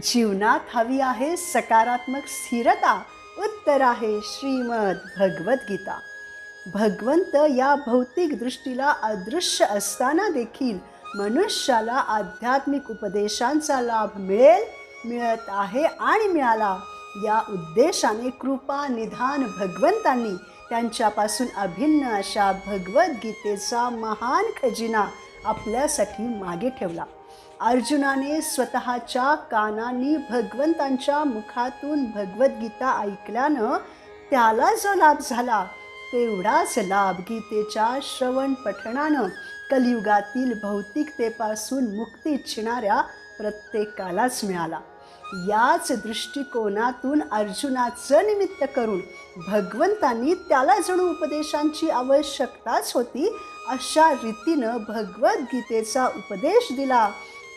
जीवनात हवी आहे सकारात्मक स्थिरता. उत्तर आहे श्रीमद भगवद्गीता. भगवंत या भौतिक दृष्टीला अदृश्य असताना देखील मनुष्याला आध्यात्मिक उपदेशांचा लाभ मिळत आहे आणि मिळाला. या उद्देशाने कृपा निधान भगवंतांनी त्यांच्यापासून अभिन्न अशा भगवद्गीतेचा महान खजिना आपल्यासाठी मागे ठेवला. अर्जुनाने स्वतःच्या कानांनी भगवंतांच्या मुखातून भगवद्गीता ऐकल्यानं त्याला जो लाभ झाला तेवढाच लाभ गीतेच्या श्रवण पठणानं कलियुगातील भौतिकतेपासून मुक्ती इच्छिणाऱ्या प्रत्येकालाच मिळाला. याच दृष्टिकोनातून अर्जुनाचं निमित्त करून भगवंतांनी त्याला जणू उपदेशांची आवश्यकताच होती अशा रीतीनं भगवद्गीतेचा उपदेश दिला.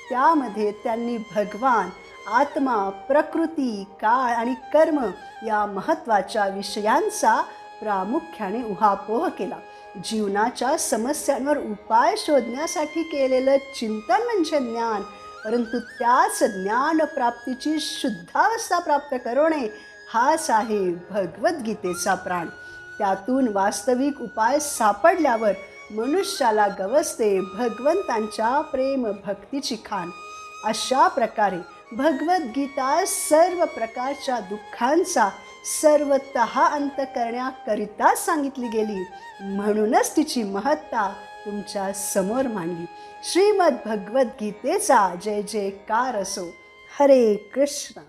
त्यामध्ये त्यांनी भगवान, आत्मा, प्रकृती, काळ आणि कर्म या महत्त्वाच्या विषयांचा प्रामुख्याने उहापोह केला. जीवनाच्या समस्यांवर उपाय शोधण्यासाठी केलेलं चिंतन म्हणजे ज्ञान, परंतु त्याच ज्ञानप्राप्तीची शुद्धावस्था प्राप्त करणे हाच आहे भगवद्गीतेचा प्राण. त्यातून वास्तविक उपाय सापडल्यावर मनुष्याला गवसते भगवंतांच्या प्रेम भक्तीची खाण. अशा प्रकारे भगवद्गीता सर्व प्रकारच्या दुःखांचा सर्वतः अंत करण्याकरिता सांगितली गेली. म्हणूनच तिची महत्ता तुमच्या समोर मांडली. श्रीमद भगवद्गीतेचा जय जयकार असो. हरे कृष्ण.